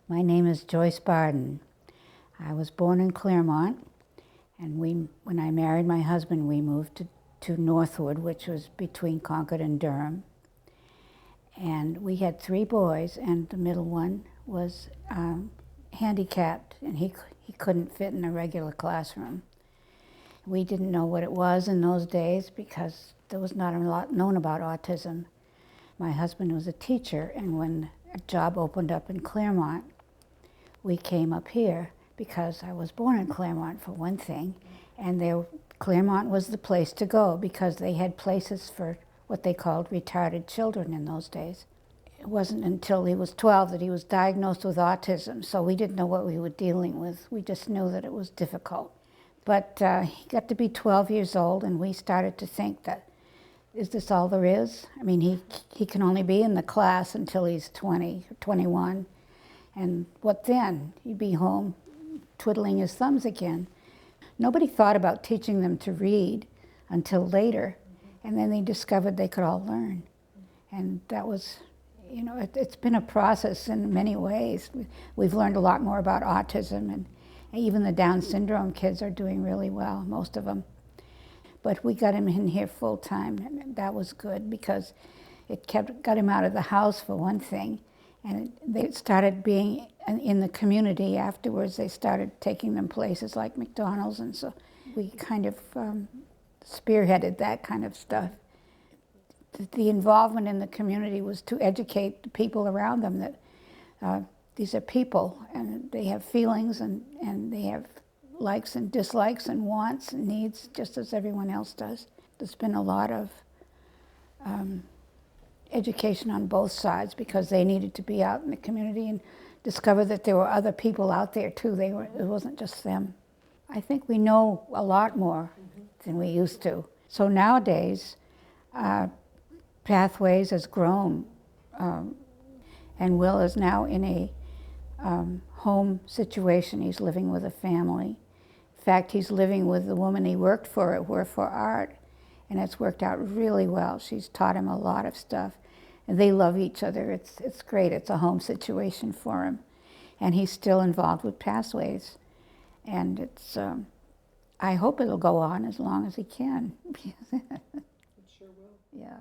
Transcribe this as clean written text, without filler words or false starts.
My name is Joyce Barden. I was born in Claremont, and when I married my husband, we moved to Northwood, which was between Concord and Durham. And we had 3 boys, and the middle one was handicapped, and he couldn't fit in a regular classroom. We didn't know what it was in those days because there was not a lot known about autism. My husband was a teacher, and when a job opened up in Claremont, we came up here because I was born in Claremont, for one thing, and Claremont was the place to go because they had places for what they called retarded children in those days. It wasn't until he was 12 that he was diagnosed with autism, so we didn't know what we were dealing with. We just knew that it was difficult. But he got to be 12 years old, and we started to think that, is this all there is? I mean, he can only be in the class until he's 20 or 21. And what then? He'd be home twiddling his thumbs again. Nobody thought about teaching them to read until later, and then they discovered they could all learn. And that was, you know, it's been a process in many ways. We've learned a lot more about autism, and even the Down syndrome kids are doing really well, most of them. But we got him in here full time, and that was good because it got him out of the house, for one thing. And they started being in the community afterwards. They started taking them places like McDonald's, and so we kind of spearheaded that kind of stuff. The involvement in the community was to educate the people around them that these are people, and they have feelings, and they have likes and dislikes and wants and needs, just as everyone else does. There's been a lot of education on both sides because they needed to be out in the community and discover that there were other people out there too. It wasn't just them. I think we know a lot more than we used to. So nowadays, Pathways has grown, and Will is now in a home situation. He's living with a family. In fact, he's living with the woman he worked for at Work for Art, and it's worked out really well. She's taught him a lot of stuff, and they love each other. It's great. It's a home situation for him, and he's still involved with Pathways, and it's. I hope it'll go on as long as he can. It sure will. Yeah.